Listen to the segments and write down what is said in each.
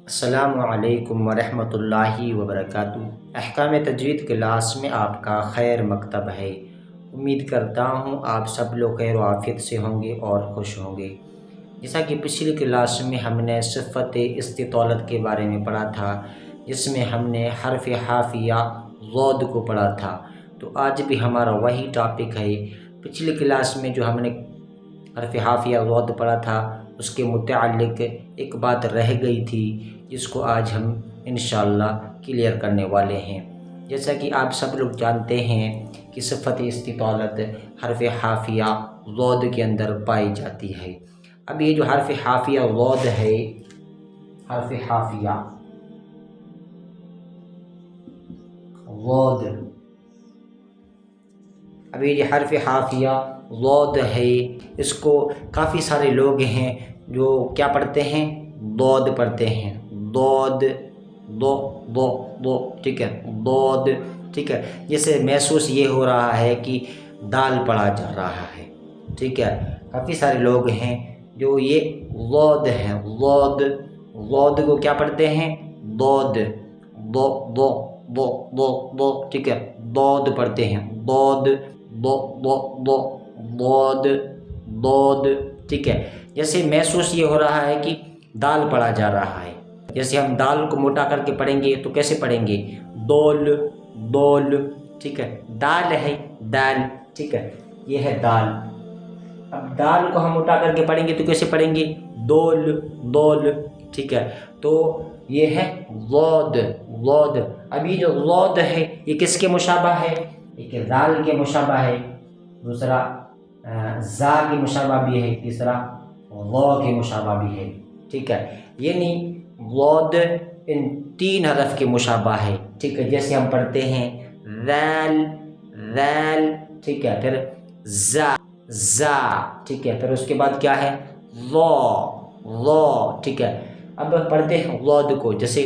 السلام علیکم ورحمۃ اللہ وبرکاتہ۔ احکام تجوید کلاس میں آپ کا خیر مکتب ہے۔ امید کرتا ہوں آپ سب لوگ خیر و عافیت سے ہوں گے اور خوش ہوں گے۔ جیسا کہ پچھلی کلاس میں ہم نے صفت استطالت کے بارے میں پڑھا تھا، جس میں ہم نے حرف حافیہ ضاد کو پڑھا تھا، تو آج بھی ہمارا وہی ٹاپک ہے۔ پچھلی کلاس میں جو ہم نے حرف حافیہ ضاد پڑھا تھا، اس کے متعلق ایک بات رہ گئی تھی، جس کو آج ہم انشاءاللہ کلیئر کرنے والے ہیں۔ جیسا کہ آپ سب لوگ جانتے ہیں کہ صفت استطالت حرف حافیہ ضاد کے اندر پائی جاتی ہے۔ اب یہ جو حرف حافیہ ضاد ہے، حرف حافیہ ضاد، اب یہ جو حرف حافیہ ضاد ہے، اس کو کافی سارے لوگ ہیں جو کیا پڑھتے ہیں؟ ضاد پڑھتے ہیں۔ ضاد، دو دو دو، ٹھیک ہے، ضاد، ٹھیک ہے۔ جیسے محسوس یہ ہو رہا ہے کہ دال پڑھا جا رہا ہے، ٹھیک ہے۔ کافی سارے لوگ ہیں جو یہ ضاد ہیں، ضاد، ضاد کو کیا پڑھتے ہیں؟ ضاد، دو دو دو دو دو، ٹھیک ہے، ضاد پڑھتے ہیں، ضاد، دو دو دو، ضاد، ضاد، ٹھیک ہے۔ جیسے محسوس یہ ہو رہا ہے کہ دال پڑھا جا رہا ہے۔ جیسے ہم دال کو موٹا کر کے پڑھیں گے تو کیسے پڑھیں گے؟ دول، دول، ٹھیک ہے۔ دال ہے، دال، ٹھیک ہے، یہ ہے دال۔ اب دال کو ہم موٹا کر کے پڑھیں گے تو کیسے پڑھیں گے؟ دول، دول، ٹھیک ہے۔ تو یہ ہے ضاد، ضاد۔ اب یہ جو ضاد ہے یہ کس کے مشابہ ہے؟ ایک دال کے مشابہ ہے، دوسرا زا کے مشابہ بھی ہے، تیسرا ضا کے مشابہ بھی ہے، ٹھیک ہے۔ یعنی ضاد ان تین حرف کے مشابہ ہے، ٹھیک ہے۔ جیسے ہم پڑھتے ہیں ذال، ذال، ٹھیک ہے، پھر زا، زا، ٹھیک ہے، پھر اس کے بعد کیا ہے؟ ضا، ضا، ٹھیک ہے۔ اب پڑھتے ہیں ضاد کو، جیسے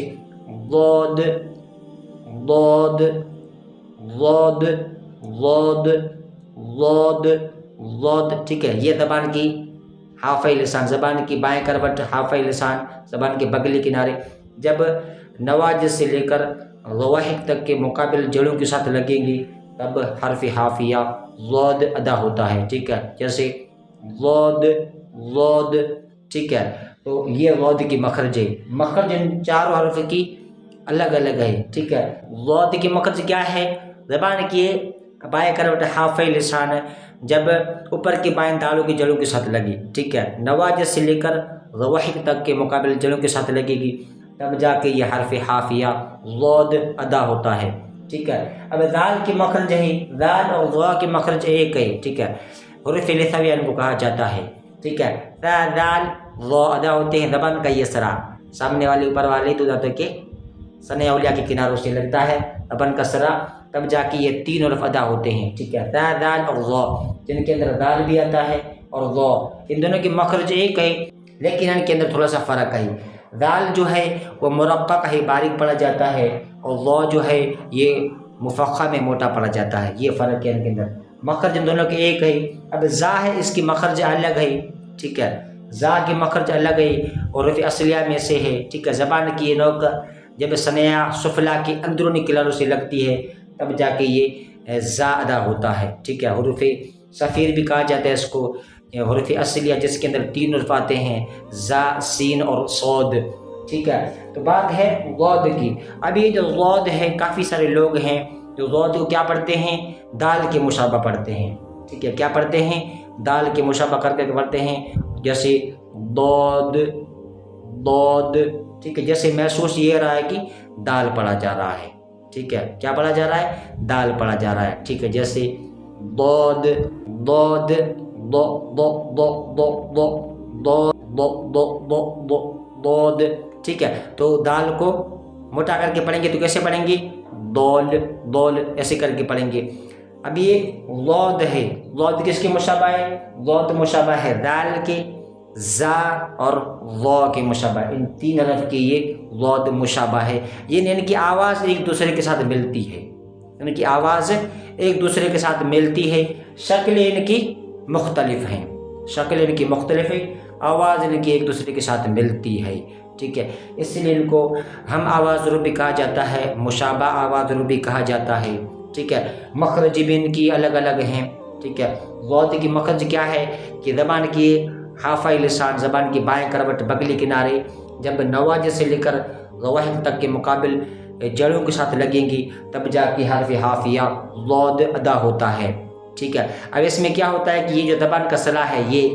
ضاد، ضاد، ضاد، ضاد، ضاد، ضاد، ٹھیک ہے۔ یہ زبان کی حافظ لسان، زبان کی بائیں کروٹ حافظ لسان، زبان کے بغلی کنارے جب نواجذ سے لے کر ضواحک تک کے مقابل جڑوں کے ساتھ لگیں گی تب حرف حافیہ ضاد ادا ہوتا ہے، ٹھیک ہے۔ جیسے ضاد، ضاد، ٹھیک ہے۔ تو یہ ضاد کی مخرج ہے۔ مخرج ان چاروں حرف کی الگ الگ ہے، ٹھیک ہے۔ ضاد کی مخرج کیا ہے؟ زبان کی بائیں کروٹ حافظ لسان جب اوپر کی بائیں تالوں کی جڑوں کے ساتھ لگی، ٹھیک ہے، نواجذ سے لے کر ضواحک تک کے مقابل جڑوں کے ساتھ لگے گی، تب جا کے یہ حرف حافیہ ضاد ادا ہوتا ہے، ٹھیک ہے۔ اب ذال کی مخرج ہے، ذال اور ضا کی مخرج ایک ہے، ٹھیک ہے۔ حروف لثویہ ان کو کہا جاتا ہے، ٹھیک ہے۔ ذال، ضا ادا ہوتے ہیں، زبان کا یہ سرا سامنے والے اوپر والے تو دانتوں کے ثناء اولیاء کے کناروں سے لگتا ہے، زبان کا سرا، تب جا کے یہ تین حرف ادا ہوتے ہیں، ٹھیک ہے۔ ذال اور ضا، جن کے اندر ذال بھی آتا ہے اور ضا، ان دونوں کی مخرج ایک ہے لیکن ان کے اندر تھوڑا سا فرق ہے۔ ذال جو ہے وہ مرقق ہے، باریک پڑھا جاتا ہے، اور ضا جو ہے یہ مفخم میں موٹا پڑھا جاتا ہے، یہ فرق ہے ان کے اندر۔ مخرج ان دونوں کے ایک ہے۔ اب زا ہے، اس کی مخرج الگ ہے، ٹھیک ہے، زا کی مخرج الگ ہے اور حروف اصلیہ میں سے ہے، ٹھیک ہے۔ زبان کی یہ نوک جب ثنایا سفلا کی اندرونی کناروں سے لگتی ہے تب جا کے یہ زا ادا ہوتا ہے، ٹھیک ہے۔ حروف صفیر بھی کہا جاتا ہے اس کو، حروف اصلیہ جس کے اندر تین حرف آتے ہیں، زا، سین اور صاد، ٹھیک ہے۔ تو بات ہے ضاد کی۔ اب یہ جو ضاد ہے کافی سارے لوگ ہیں جو ضاد کو کیا پڑھتے ہیں؟ دال کے مشابہ پڑھتے ہیں، ٹھیک ہے۔ کیا پڑھتے ہیں؟ دال کے مشابہ کر کے پڑھتے ہیں، جیسے ضاد، ضاد، ٹھیک ہے۔ جیسے محسوس یہ رہا ہے کہ دال پڑھا جا رہا ہے، ٹھیک ہے۔ کیا پڑھا جا رہا ہے؟ دال پڑھا جا رہا ہے، ٹھیک ہے۔ جیسے ضاد، ضاد، دو دو دو دو دو، دو دو دو دو دو، ضاد، ٹھیک ہے۔ تو دال کو موٹا کر کے پڑھیں گے تو کیسے پڑھیں گے؟ دول، دول، ایسے کر کے پڑھیں گے۔ اب یہ ضاد ہے، ضاد کس کے مشابہ ہے؟ ضاد مشابہ ہے دال کے، زا اور ضا کے مشابہ، ان تین حرف کی یہ ضاد مشابہ ہے، یعنی ان کی آواز ایک دوسرے کے ساتھ ملتی ہے، ان کی آواز ایک دوسرے کے ساتھ ملتی ہے، شکل ان کی مختلف ہیں، شکل ان کی مختلف ہے، آواز ان کی ایک دوسرے کے ساتھ ملتی ہے، ٹھیک ہے، اس لیے ان کو ہم آواز رو بھی کہا جاتا ہے، مشابہ آواز رو بھی کہا جاتا ہے، ٹھیک ہے۔ مخرج بھی ان کی الگ الگ ہیں، ٹھیک ہے۔ ضاد کی مخرج کیا ہے کہ زبان کی حافہ لسان، زبان کی بائیں کروٹ بغلی کنارے جب نواجے سے لے کر ضواحک تک کے مقابل جڑوں کے ساتھ لگیں گی تب جا کے حرف حافیہ ضاد ادا ہوتا ہے، ٹھیک ہے۔ اب اس میں کیا ہوتا ہے کہ یہ جو زبان کا صلہ ہے، یہ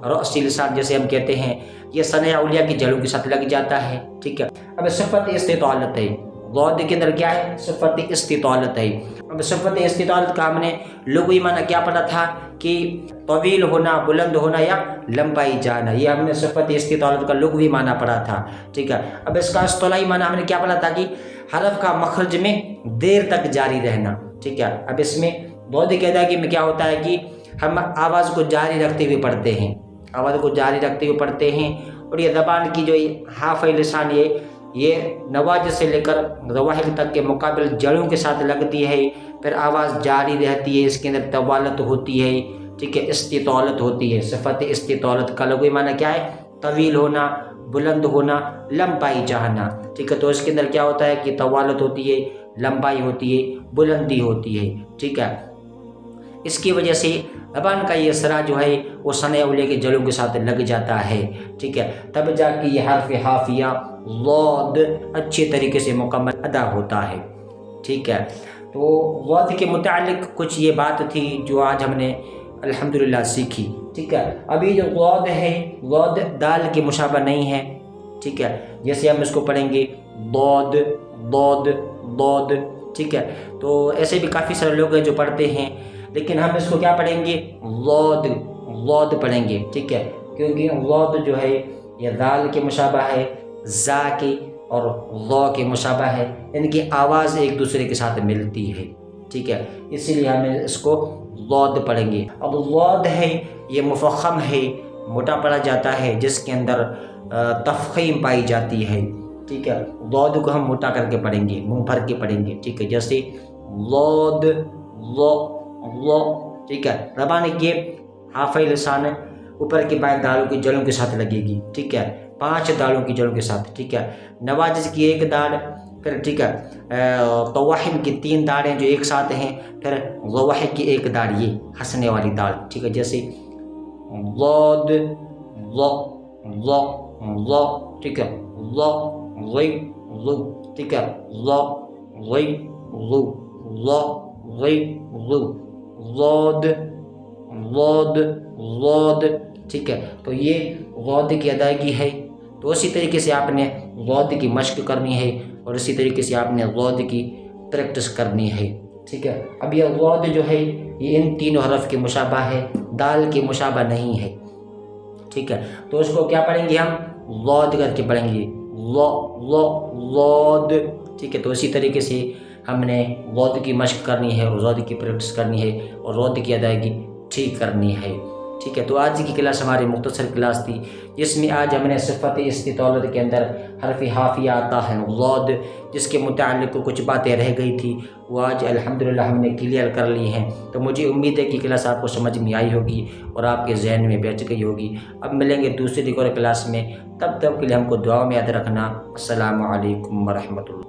رأسی لسان جیسے ہم کہتے ہیں، یہ ثناء اولیہ کی جڑوں کے ساتھ لگ جاتا ہے، ٹھیک ہے۔ اب صفت استطالت ہے، ضاد کے اندر کیا ہے؟ صفت استطالت ہے۔ اب صفت استطالت کا ہم نے لغوی معنی کیا پڑھا تھا کہ طویل ہونا، بلند ہونا یا لمبائی جانا، یہ ہم نے صفت استطالت کا لغوی معنی پڑھا تھا، ٹھیک ہے۔ اب اس کا اصطلاحی معنی ہم نے کیا پڑھا تھا کہ حرف کا مخرج میں دیر تک جاری رہنا، ٹھیک ہے۔ اب اس میں ضاد کی ادائیگی میں کیا ہوتا ہے کہ ہم آواز کو جاری رکھتے ہوئے پڑھتے ہیں، آواز کو جاری رکھتے ہوئے پڑھتے ہیں، اور یہ زبان کی جو حافہ لسان یہ نواجے سے لے کر ضواحک تک کے مقابل جڑوں کے ساتھ لگتی ہے، پھر آواز جاری رہتی ہے، اس کے اندر طوالت ہوتی ہے، ٹھیک ہے، استطالت ہوتی ہے۔ صفت استطالت کا لغوی معنی کیا ہے؟ طویل ہونا، بلند ہونا، لمبائی چاہنا، ٹھیک ہے۔ تو اس کے اندر کیا ہوتا ہے کہ طوالت ہوتی ہے، لمبائی ہوتی ہے، بلندی ہوتی ہے، ٹھیک ہے۔ اس کی وجہ سے زبان کا یہ سرا جو ہے وہ ثناء اولیہ کے جڑوں کے ساتھ لگ جاتا ہے، ٹھیک ہے، تب جا کے یہ حرف حافیہ ضاد اچھے طریقے سے مکمل ادا ہوتا ہے، ٹھیک ہے۔ تو ضاد کے متعلق کچھ یہ بات تھی جو آج ہم نے الحمدللہ سیکھی، ٹھیک ہے۔ ابھی جو ضاد ہے، ضاد دال کے مشابہ نہیں ہے، ٹھیک ہے۔ جیسے ہم اس کو پڑھیں گے ضاد ضاد ضاد، ٹھیک ہے۔ تو ایسے بھی کافی سارے لوگ ہیں جو پڑھتے ہیں، لیکن ہم اس کو کیا پڑھیں گے؟ ضاد ضاد پڑھیں گے، ٹھیک ہے، کیونکہ ضاد جو ہے یہ دال کے مشابہ ہے، زا کے اور ضا کے مشابہ ہے، ان کی آواز ایک دوسرے کے ساتھ ملتی ہے، ٹھیک ہے، اسی لیے ہم اس کو ضاد پڑھیں گے۔ اب ضاد ہے یہ مفخم ہے، موٹا پڑھا جاتا ہے، جس کے اندر تفخیم پائی جاتی ہے، ٹھیک ہے۔ ضاد کو ہم موٹا کر کے پڑھیں گے، منہ بھر کے پڑھیں گے، ٹھیک ہے، جیسے ضاد ضا ضا، ٹھیک ہے۔ زبان کے حافہ لسان اوپر کی بائیں داڑوں کی جڑوں کے ساتھ لگے گی، ٹھیک ہے، 5 داڑوں کی جڑوں کے ساتھ، ٹھیک ہے۔ نواجز کی 1 داڑ، پھر ٹھیک ہے طواحن کی 3 داڑیں جو ایک ساتھ ہیں، پھر ضواحک کی 1 داڑ، یہ ہنسنے والی داڑ، ٹھیک ہے، جیسے ضاد ضا ضا ضا، ٹھیک ہے، ضا غی ضو، ٹھیک ہے، ضا غی ضو ضا غی ضو، ضاد ضاد ضاد، ٹھیک ہے۔ تو یہ ضاد کی ادائیگی ہے۔ تو اسی طریقے سے آپ نے ضاد کی مشق کرنی ہے، اور اسی طریقے سے آپ نے ضاد کی پریکٹس کرنی ہے، ٹھیک ہے۔ اب یہ ضاد جو ہے یہ ان تینوں حرف کے مشابہ ہے، دال کے مشابہ نہیں ہے، ٹھیک ہے۔ تو اس کو کیا پڑھیں گے؟ ہم ضاد کر کے پڑھیں گے، ضا ضا ضاد، ٹھیک ہے۔ تو اسی طریقے سے ہم نے ضاد کی مشق کرنی ہے اور ضاد کی پریکٹس کرنی ہے اور ضاد کی ادائیگی ٹھیک کرنی ہے، ٹھیک ہے۔ تو آج کی کلاس ہماری مختصر کلاس تھی، جس میں آج ہم نے صفت استطالت کے اندر حرف حافیہ آتا ہے ضاد، جس کے متعلق کچھ باتیں رہ گئی تھی، وہ آج الحمدللہ ہم نے کلیئر کر لی ہیں۔ تو مجھے امید ہے کہ کلاس آپ کو سمجھ میں آئی ہوگی اور آپ کے ذہن میں بیٹھ گئی ہوگی۔ اب ملیں گے دوسری ریکارڈ کلاس میں، تب تک کے لیے ہم کو دعاؤں میں یاد رکھنا۔ السلام علیکم ورحمۃ اللہ۔